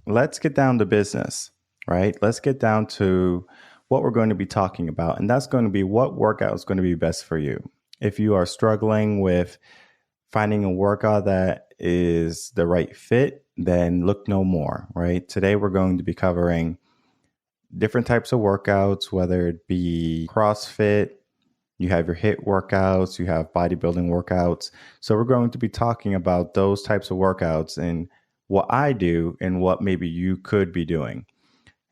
let's get down to business, right? Let's get down to what we're going to be talking about. And that's going to be what workout is going to be best for you. If you are struggling with finding a workout that is the right fit, then look no more, right? Today, we're going to be covering different types of workouts, whether it be CrossFit, you have your HIIT workouts, you have bodybuilding workouts. So we're going to be talking about those types of workouts and what I do and what maybe you could be doing.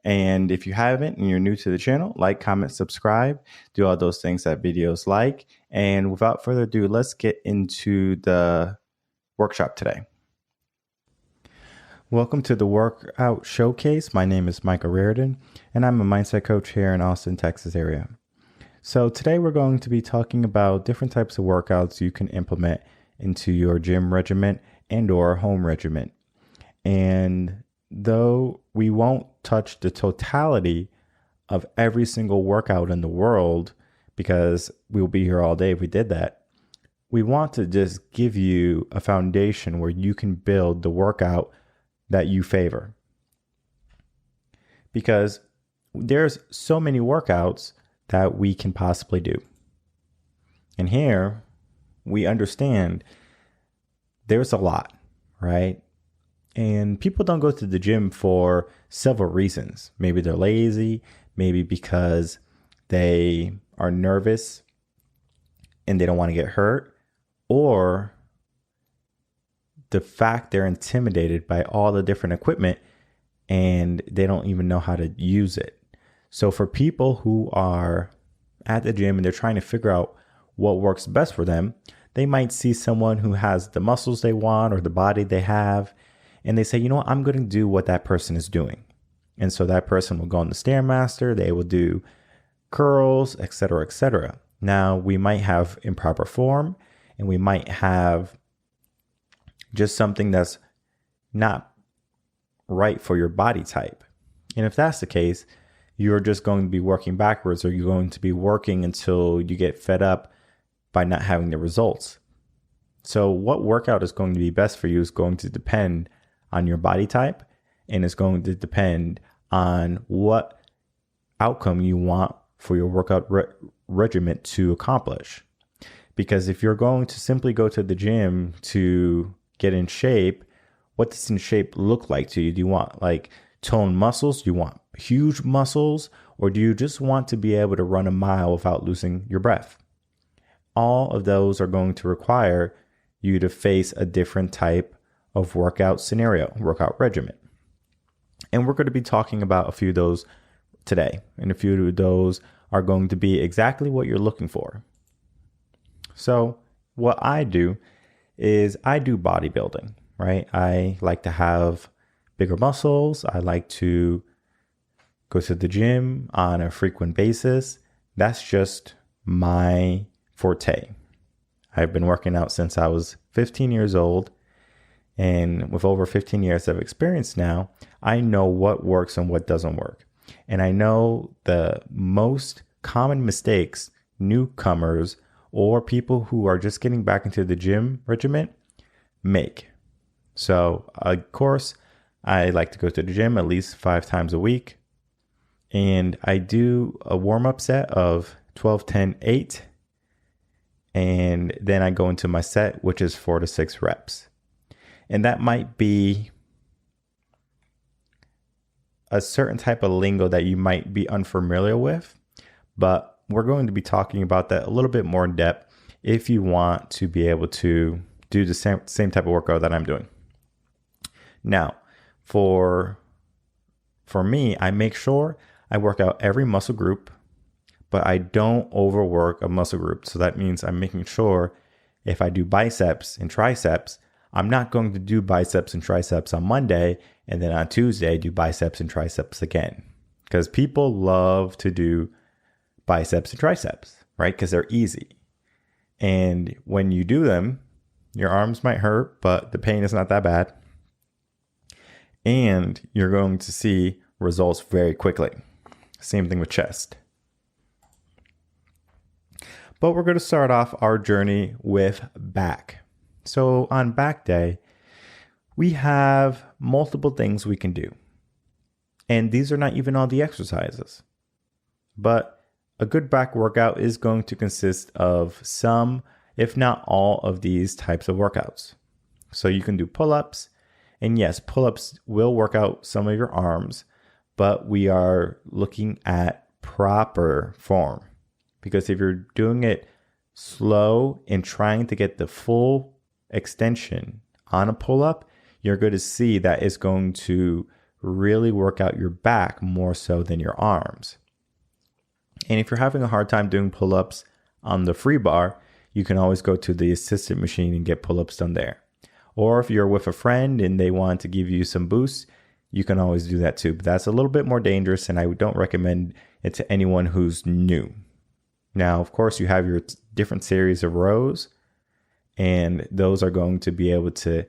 And if you haven't and you're new to the channel, like, comment, subscribe, do all those things that videos like. And without further ado, let's get into the workshop today. Welcome to the Workout Showcase. My name is Michael Reardon, and I'm a mindset coach here in Austin, Texas area. So today we're going to be talking about different types of workouts you can implement into your gym regimen and or home regimen. And though we won't touch the totality of every single workout in the world, because we'll be here all day if we did that, we want to just give you a foundation where you can build the workout that you favor. Because there's so many workouts that we can possibly do. And here we understand there's a lot, right? And people don't go to the gym for several reasons. Maybe they're lazy, maybe because they are nervous and they don't want to get hurt, or the fact they're intimidated by all the different equipment and they don't even know how to use it. So for people who are at the gym and they're trying to figure out what works best for them, they might see someone who has the muscles they want or the body they have, and they say, you know what, I'm going to do what that person is doing. And so that person will go on the Stairmaster, they will do curls, etc., etc. Now, we might have improper form and we might have just something that's not right for your body type. And if that's the case, you're just going to be working backwards, or you're going to be working until you get fed up by not having the results. So what workout is going to be best for you is going to depend on your body type, and it's going to depend on what outcome you want for your workout regimen to accomplish. Because if you're going to simply go to the gym to get in shape, what does in shape look like to you? Do you want like toned muscles? Do you want huge muscles? Or do you just want to be able to run a mile without losing your breath? All of those are going to require you to face a different type of workout scenario, workout regimen. And we're going to be talking about a few of those today. And a few of those are going to be exactly what you're looking for. So what I do is I do bodybuilding, right? I like to have bigger muscles. I like to go to the gym on a frequent basis. That's just my forte. I've been working out since I was 15 years old. And with over 15 years of experience now, I know what works and what doesn't work. And I know the most common mistakes newcomers or people who are just getting back into the gym regimen make. So, of course, I like to go to the gym at least 5 times a week. And I do a warm-up set of 12, 10, 8. And then I go into my set, which is 4 to 6 reps. And that might be a certain type of lingo that you might be unfamiliar with, but we're going to be talking about that a little bit more in depth if you want to be able to do the same type of workout that I'm doing. Now, for me, I make sure I work out every muscle group, but I don't overwork a muscle group. So that means I'm making sure if I do biceps and triceps, I'm not going to do biceps and triceps on Monday and then on Tuesday do biceps and triceps again. Because people love to do biceps and triceps, right? Because they're easy. And when you do them, your arms might hurt, but the pain is not that bad. And you're going to see results very quickly. Same thing with chest. But we're going to start off our journey with back. So on back day, we have multiple things we can do. And these are not even all the exercises. But a good back workout is going to consist of some, if not all, of these types of workouts. So you can do pull-ups. And yes, pull-ups will work out some of your arms, but we are looking at proper form. Because if you're doing it slow and trying to get the full extension on a pull-up, you're going to see that it's going to really work out your back more so than your arms. And if you're having a hard time doing pull-ups on the free bar, you can always go to the assisted machine and get pull-ups done there. Or if you're with a friend and they want to give you some boosts, you can always do that too. But that's a little bit more dangerous, and I don't recommend it to anyone who's new. Now, of course, you have your different series of rows, and those are going to be able to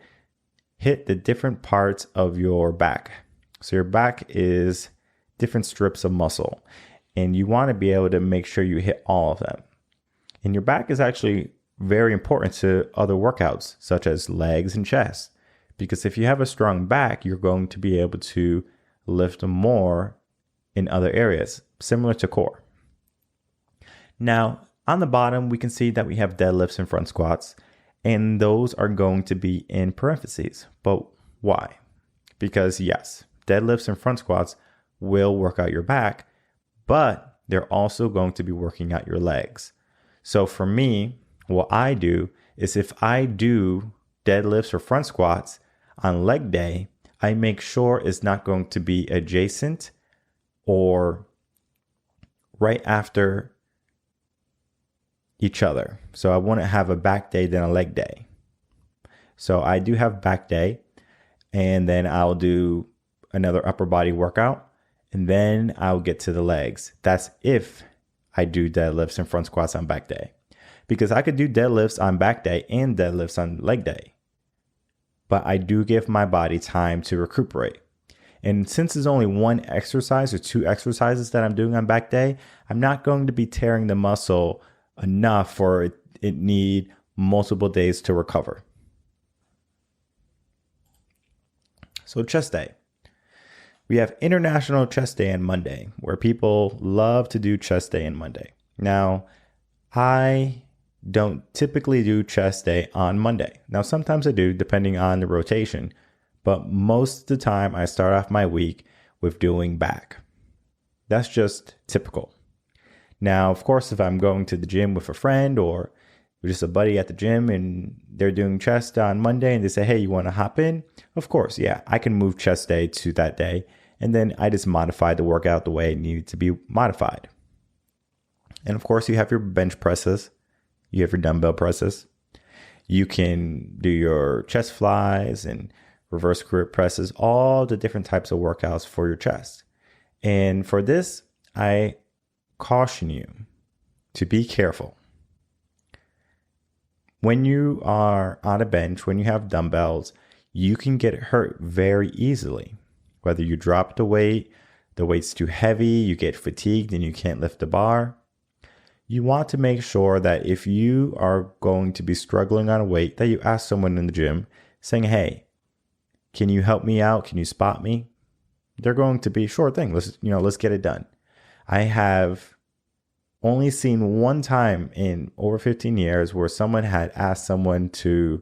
hit the different parts of your back. So your back is different strips of muscle, and you want to be able to make sure you hit all of them. And your back is actually very important to other workouts, such as legs and chest, because if you have a strong back, you're going to be able to lift more in other areas, similar to core. Now, on the bottom, we can see that we have deadlifts and front squats, and those are going to be in parentheses. But why? Because yes, deadlifts and front squats will work out your back, but they're also going to be working out your legs. So for me, what I do is if I do deadlifts or front squats on leg day, I make sure it's not going to be adjacent or right after each other. So I want to have a back day, then a leg day. So I do have back day, and then I'll do another upper body workout, and then I'll get to the legs. That's if I do deadlifts and front squats on back day. Because I could do deadlifts on back day and deadlifts on leg day. But I do give my body time to recuperate. And since there's only one exercise or two exercises that I'm doing on back day, I'm not going to be tearing the muscle enough for it need multiple days to recover. So chest day. We have International Chest Day on Monday, where people love to do chest day on Monday. Now, I don't typically do chest day on Monday. Now, sometimes I do, depending on the rotation, but most of the time I start off my week with doing back. That's just typical. Now, of course, if I'm going to the gym with a friend or just a buddy at the gym and they're doing chest on Monday and they say, hey, you want to hop in? Of course, yeah, I can move chest day to that day. And then I just modify the workout the way it needed to be modified. And of course, you have your bench presses. You have your dumbbell presses. You can do your chest flies and reverse grip presses, all the different types of workouts for your chest. And for this, I caution you to be careful. When you are on a bench, when you have dumbbells, you can get hurt very easily. Whether you drop the weight's too heavy, you get fatigued and you can't lift the bar. You want to make sure that if you are going to be struggling on a weight, that you ask someone in the gym saying, hey, can you help me out? Can you spot me? They're going to be, sure thing. Let's get it done. I have only seen one time in over 15 years where someone had asked someone to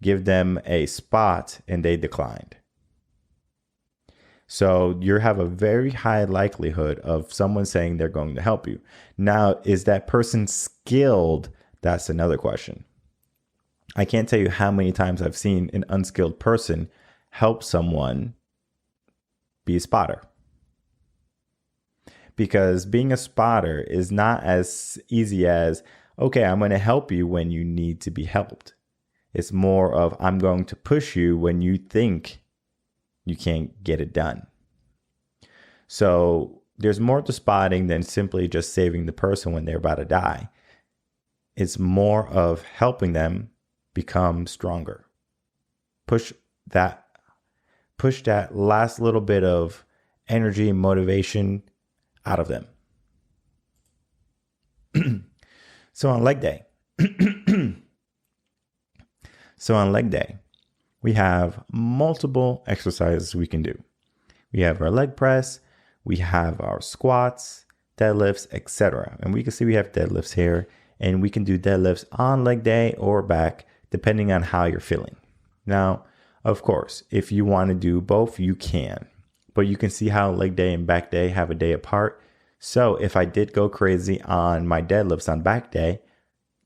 give them a spot and they declined. So you have a very high likelihood of someone saying they're going to help you. Now, is that person skilled? That's another question. I can't tell you how many times I've seen an unskilled person help someone be a spotter. Because being a spotter is not as easy as, okay, I'm going to help you when you need to be helped. It's more of, I'm going to push you when you think you can't get it done. So there's more to spotting than simply just saving the person when they're about to die. It's more of helping them become stronger. Push that last little bit of energy and motivation out of them. So on leg day, we have multiple exercises we can do. We have our leg press, we have our squats, deadlifts, etc. And we can see we have deadlifts here, and we can do deadlifts on leg day or back, depending on how you're feeling. Now, of course, if you want to do both, you can. But you can see how leg day and back day have a day apart. So if I did go crazy on my deadlifts on back day,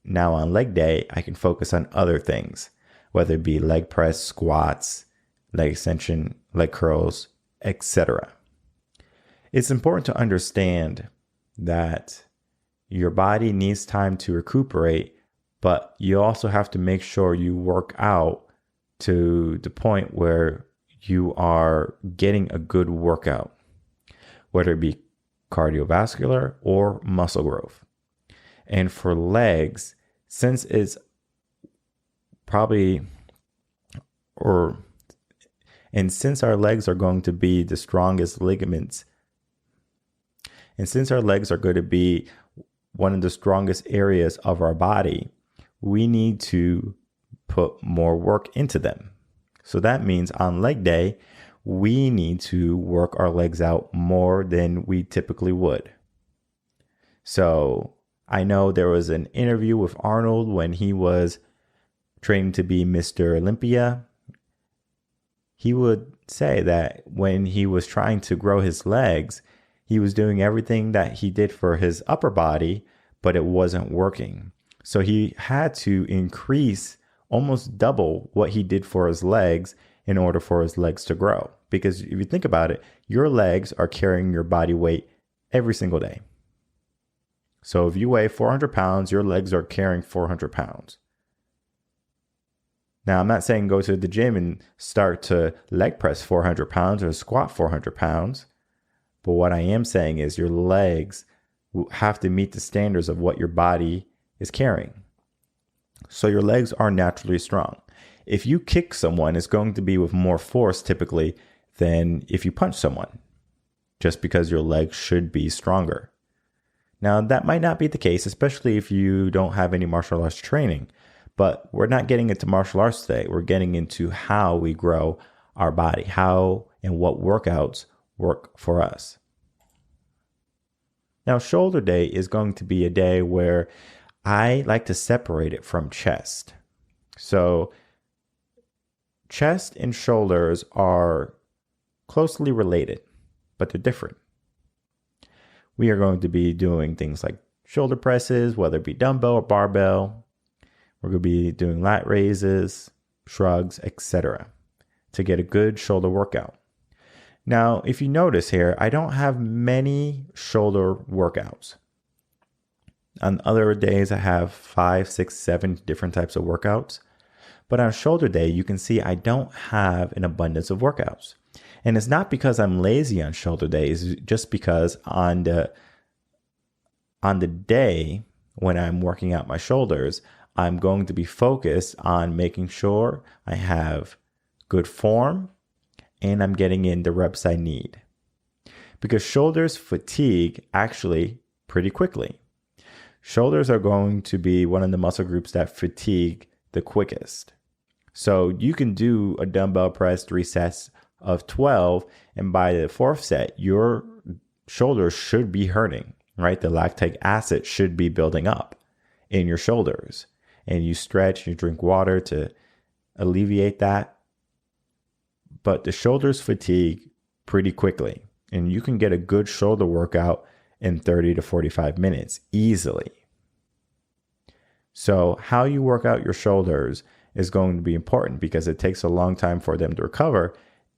now on leg day, I can focus on other things, whether it be leg press, squats, leg extension, leg curls, etc. It's important to understand that your body needs time to recuperate, but you also have to make sure you work out to the point where you are getting a good workout, whether it be cardiovascular or muscle growth. And for legs, since it's since our legs are going to be the strongest ligaments, and since our legs are going to be one of the strongest areas of our body, we need to put more work into them. So that means on leg day, we need to work our legs out more than we typically would. So I know there was an interview with Arnold when he was training to be Mr. Olympia. He would say that when he was trying to grow his legs, he was doing everything that he did for his upper body, but it wasn't working. So he had to increase almost double what he did for his legs in order for his legs to grow. Because if you think about it, your legs are carrying your body weight every single day. So if you weigh 400 pounds, your legs are carrying 400 pounds. Now, I'm not saying go to the gym and start to leg press 400 pounds or squat 400 pounds. But what I am saying is your legs have to meet the standards of what your body is carrying. So your legs are naturally strong. If you kick someone, it's going to be with more force typically than if you punch someone, just because your legs should be stronger. Now, that might not be the case, especially if you don't have any martial arts training. But we're not getting into martial arts today. We're getting into how we grow our body, how and what workouts work for us. Now, shoulder day is going to be a day where I like to separate it from chest. So chest and shoulders are closely related, but they're different. We are going to be doing things like shoulder presses, whether it be dumbbell or barbell. We're going to be doing lat raises, shrugs, etc. to get a good shoulder workout. Now, if you notice here, I don't have many shoulder workouts. On other days, I have 5, 6, 7 different types of workouts. But on shoulder day, you can see I don't have an abundance of workouts. And it's not because I'm lazy on shoulder day. It's just because on the day when I'm working out my shoulders, I'm going to be focused on making sure I have good form and I'm getting in the reps I need. Because shoulders fatigue actually pretty quickly. Shoulders are going to be one of the muscle groups that fatigue the quickest. So you can do a dumbbell press 3 sets of 12, and by the 4th set, your shoulders should be hurting, right? The lactic acid should be building up in your shoulders. And you stretch, you drink water to alleviate that. But the shoulders fatigue pretty quickly, and you can get a good shoulder workout in 30 to 45 minutes easily. So how you work out your shoulders is going to be important because it takes a long time for them to recover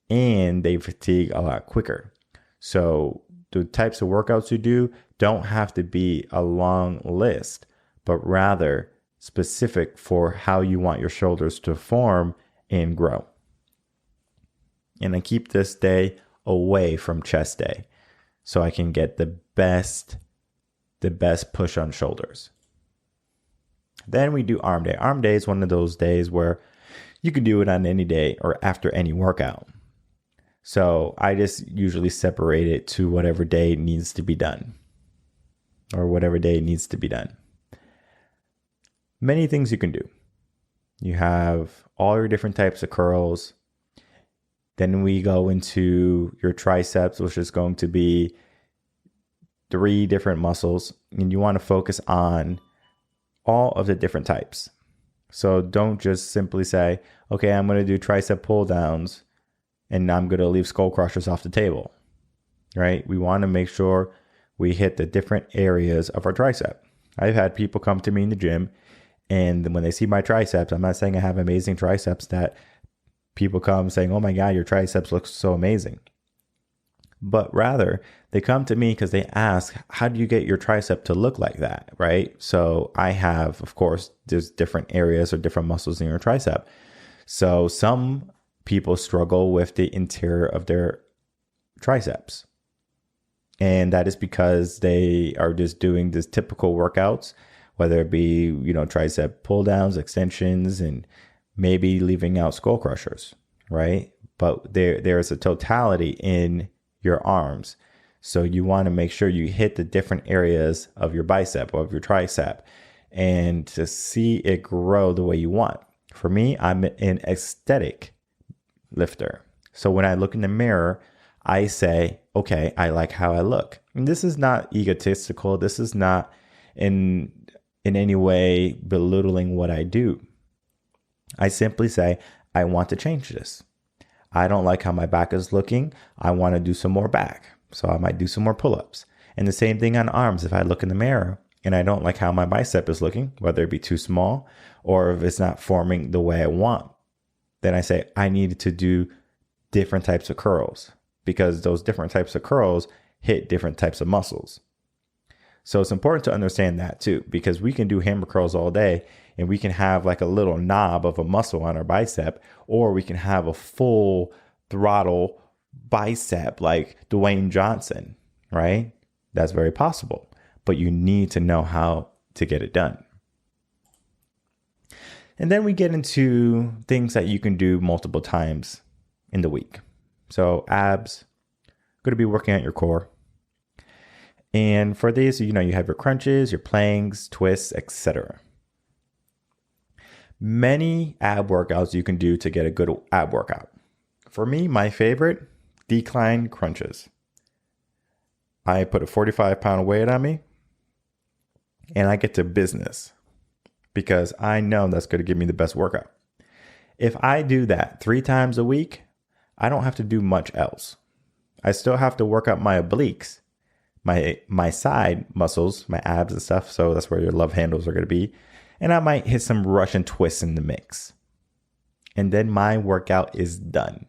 and they fatigue a lot quicker. So the types of workouts you do don't have to be a long list, but rather specific for how you want your shoulders to form and grow. And I keep this day away from chest day so I can get the best push on shoulders. Then we do arm day. Arm day is one of those days where you can do it on any day or after any workout. So I just usually separate it to whatever day needs to be done or whatever day needs to be done. Many things you can do. You have all your different types of curls. Then we go into your triceps, which is going to be 3 different muscles. And you want to focus on all of the different types. So don't just simply say, okay, I'm going to do tricep pull downs and I'm going to leave skull crushers off the table, right? We want to make sure we hit the different areas of our tricep. I've had people come to me in the gym, and when they see my triceps, I'm not saying I have amazing triceps, that people come saying, oh my God, your triceps look so amazing. But rather, they come to me because they ask, how do you get your tricep to look like that, right? So I have, of course, there's different areas or different muscles in your tricep. So some people struggle with the interior of their triceps. And that is because they are just doing this typical workouts, whether it be, tricep pull downs, extensions, and maybe leaving out skull crushers, right? But there's a totality in your arms. So you want to make sure you hit the different areas of your bicep or of your tricep and to see it grow the way you want. For me, I'm an aesthetic lifter. So when I look in the mirror, I say, okay, I like how I look. And this is not egotistical. This is not in any way belittling what I do. I simply say, I want to change this. I don't like how my back is looking. I want to do some more back. So I might do some more pull-ups. And the same thing on arms. If I look in the mirror and I don't like how my bicep is looking, whether it be too small or if it's not forming the way I want, then I say I need to do different types of curls, because those different types of curls hit different types of muscles. So it's important to understand that too, because we can do hammer curls all day and we can have like a little knob of a muscle on our bicep, or we can have a full throttle bicep like Dwayne Johnson, right? That's very possible, but you need to know how to get it done. And then we get into things that you can do multiple times in the week. So abs, going to be working out your core. And for these, you have your crunches, your planks, twists, etc. Many ab workouts you can do to get a good ab workout. For me, my favorite, decline crunches. I put a 45-pound weight on me and I get to business because I know that's going to give me the best workout. If I do that 3 times a week, I don't have to do much else. I still have to work out my obliques, my side muscles, my abs and stuff. So that's where your love handles are going to be. And I might hit some Russian twists in the mix. And then my workout is done.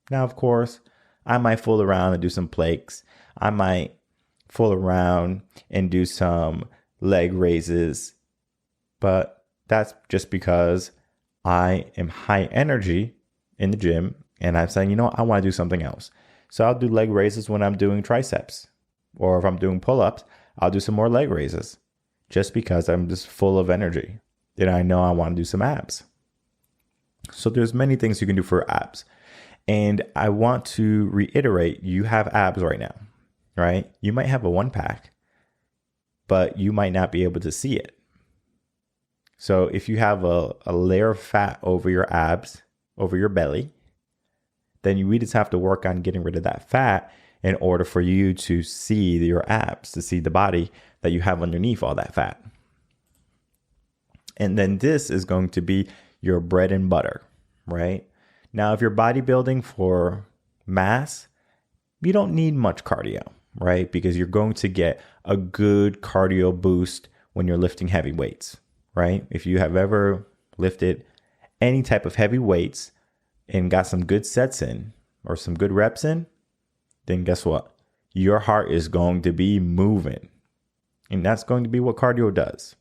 Now, of course, I might fool around and do some planks. I might fool around and do some leg raises. But that's just because I am high energy in the gym. And I'm saying, I want to do something else. So I'll do leg raises when I'm doing triceps. Or if I'm doing pull-ups, I'll do some more leg raises. Just because I'm just full of energy. And I know I want to do some abs. So there's many things you can do for abs. And I want to reiterate, you have abs right now, right? You might have a 1-pack, but you might not be able to see it. So if you have a layer of fat over your abs, over your belly, then we just have to work on getting rid of that fat in order for you to see your abs, to see the body that you have underneath all that fat. And then this is going to be your bread and butter, right? Now, if you're bodybuilding for mass, you don't need much cardio, right? Because you're going to get a good cardio boost when you're lifting heavy weights, right? If you have ever lifted any type of heavy weights and got some good sets in or some good reps in, then guess what? Your heart is going to be moving. And that's going to be what cardio does.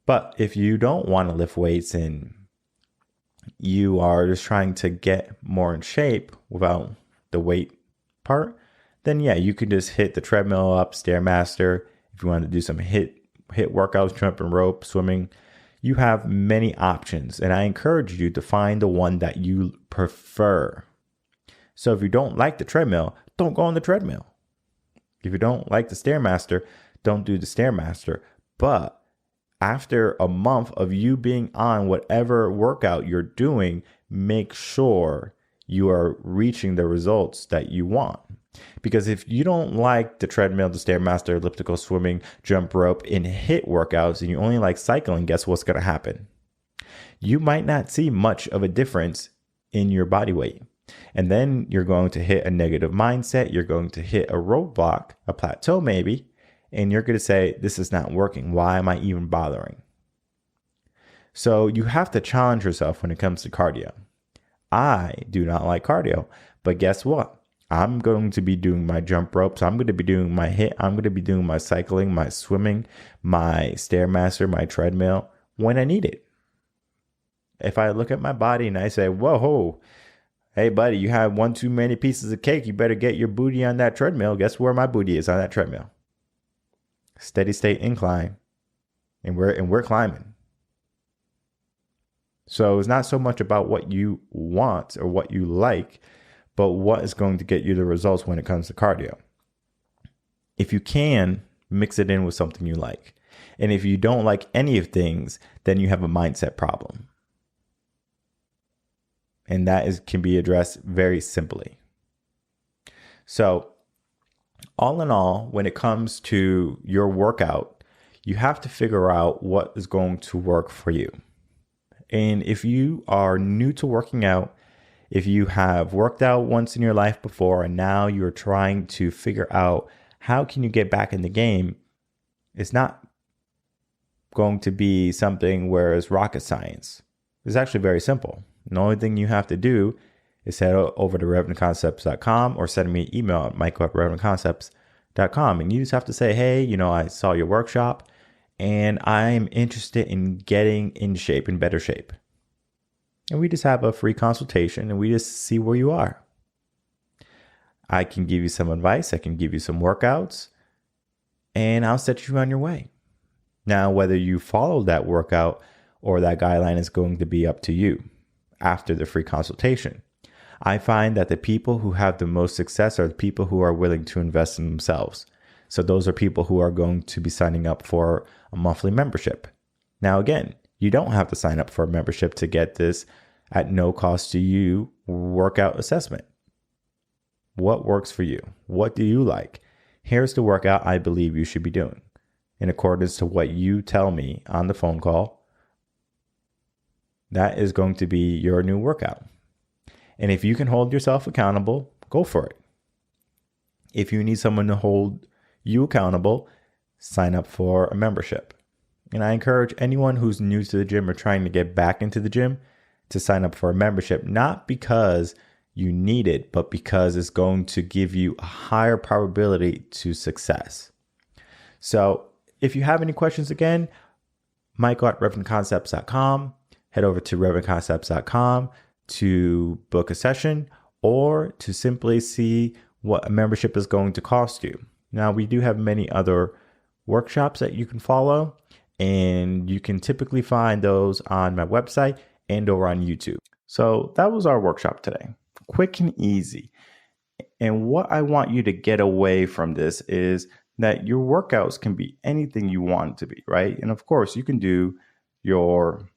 But if you don't want to lift weights and you are just trying to get more in shape without the weight part, then yeah, you can just hit the treadmill up, Stairmaster. If you want to do some HIIT workouts, jumping rope, swimming, you have many options. And I encourage you to find the one that you prefer. So if you don't like the treadmill, don't go on the treadmill. If you don't like the Stairmaster, don't do the Stairmaster. But After a month of you being on whatever workout you're doing, make sure you are reaching the results that you want. Because if you don't like the treadmill, the Stairmaster, elliptical, swimming, jump rope, and HIIT workouts, and you only like cycling, guess what's going to happen? You might not see much of a difference in your body weight. And then you're going to hit a negative mindset. You're going to hit a roadblock, a plateau maybe, and you're going to say, this is not working. Why am I even bothering? So you have to challenge yourself when it comes to cardio. I do not like cardio, but guess what? I'm going to be doing my jump ropes. I'm going to be doing my HIIT. I'm going to be doing my cycling, my swimming, my Stairmaster, my treadmill when I need it. If I look at my body and I say, whoa, hey, buddy, you have one too many pieces of cake. You better get your booty on that treadmill. Guess where my booty is on that treadmill? Steady state incline. And we're climbing. So it's not so much about what you want or what you like, but what is going to get you the results when it comes to cardio. If you can, mix it in with something you like. And if you don't like any of things, then you have a mindset problem. And that can be addressed very simply. So all in all, when it comes to your workout, you have to figure out what is going to work for you. And if you are new to working out, if you have worked out once in your life before and now you're trying to figure out how can you get back in the game, it's not going to be something where it's rocket science. It's actually very simple. The only thing you have to do is head over to revenconcepts.com or send me an email at michael@revenconcepts.com. And you just have to say, hey, I saw your workshop and I'm interested in getting in shape, in better shape. And we just have a free consultation and we just see where you are. I can give you some advice. I can give you some workouts and I'll set you on your way. Now, whether you follow that workout or that guideline is going to be up to you after the free consultation. I find that the people who have the most success are the people who are willing to invest in themselves. So those are people who are going to be signing up for a monthly membership. Now, again, you don't have to sign up for a membership to get this at no cost to you workout assessment. What works for you? What do you like? Here's the workout I believe you should be doing in accordance to what you tell me on the phone call. That is going to be your new workout. And if you can hold yourself accountable, go for it. If you need someone to hold you accountable, sign up for a membership. And I encourage anyone who's new to the gym or trying to get back into the gym to sign up for a membership, not because you need it, but because it's going to give you a higher probability to success. So if you have any questions, again, michael@revenconcepts.com. Head over to revenconcepts.com to book a session or to simply see what a membership is going to cost you. Now, we do have many other workshops that you can follow, and you can typically find those on my website and or on YouTube. So that was our workshop today. Quick and easy. And what I want you to get away from this is that your workouts can be anything you want it to be, right? And of course, you can do your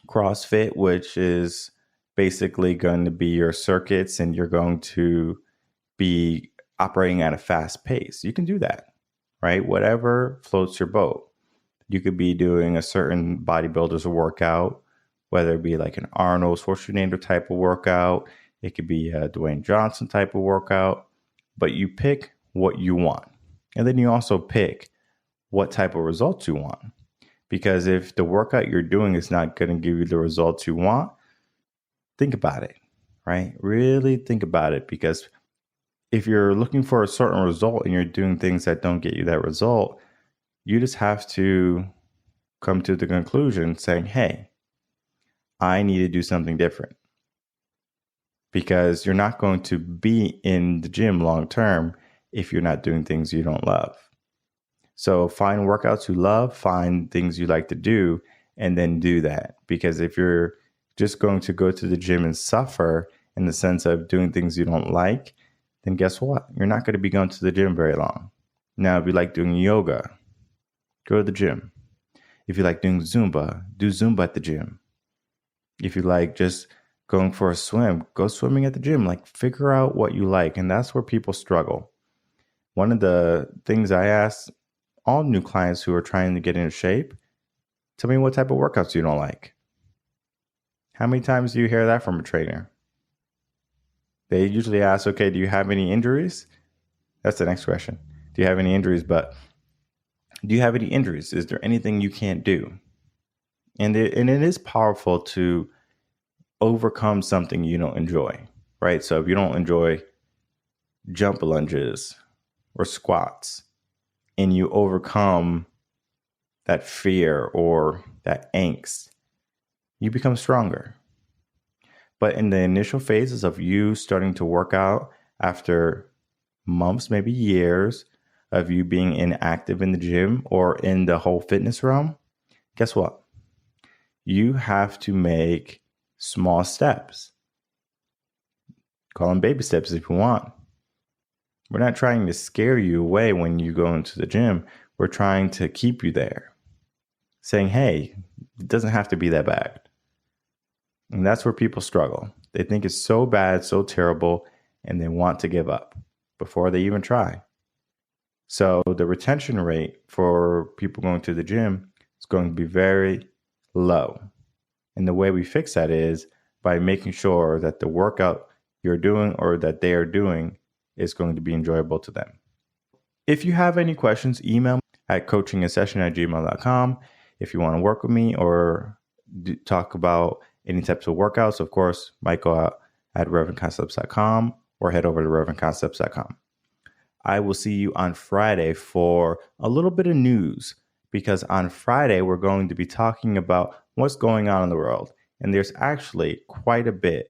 CrossFit, which is basically going to be your circuits and you're going to be operating at a fast pace. You can do that, right? Whatever floats your boat. You could be doing a certain bodybuilder's workout, whether it be like an Arnold Schwarzenegger type of workout. It could be a Dwayne Johnson type of workout, but you pick what you want. And then you also pick what type of results you want. Because if the workout you're doing is not going to give you the results you want, think about it, right? Really think about it. Because if you're looking for a certain result and you're doing things that don't get you that result, you just have to come to the conclusion saying, hey, I need to do something different. Because you're not going to be in the gym long term if you're not doing things you don't love. So find workouts you love, find things you like to do, and then do that. Because if you're just going to go to the gym and suffer in the sense of doing things you don't like, then guess what? You're not going to be going to the gym very long. Now, if you like doing yoga, go to the gym. If you like doing Zumba, do Zumba at the gym. If you like just going for a swim, go swimming at the gym. Like, figure out what you like. And that's where people struggle. One of the things I ask all new clients who are trying to get into shape, tell me what type of workouts you don't like. How many times do you hear that from a trainer? They usually ask, okay, do you have any injuries? That's the next question. Do you have any injuries? But do you have any injuries? Is there anything you can't do? And it is powerful to overcome something you don't enjoy, right? So if you don't enjoy jump lunges or squats, and you overcome that fear or that angst, you become stronger. But in the initial phases of you starting to work out, after months, maybe years of you being inactive in the gym or in the whole fitness realm, guess what? You have to make small steps. Call them baby steps if you want. We're not trying to scare you away when you go into the gym. We're trying to keep you there, saying, hey, it doesn't have to be that bad. And that's where people struggle. They think it's so bad, so terrible, and they want to give up before they even try. So the retention rate for people going to the gym is going to be very low. And the way we fix that is by making sure that the workout you're doing or that they are doing is going to be enjoyable to them. If you have any questions, email me at coachingasession@gmail.com. If you want to work with me or talk about any types of workouts, of course, Michael at revenconcepts.com or head over to revenconcepts.com. I will see you on Friday for a little bit of news, because on Friday, we're going to be talking about what's going on in the world. And there's actually quite a bit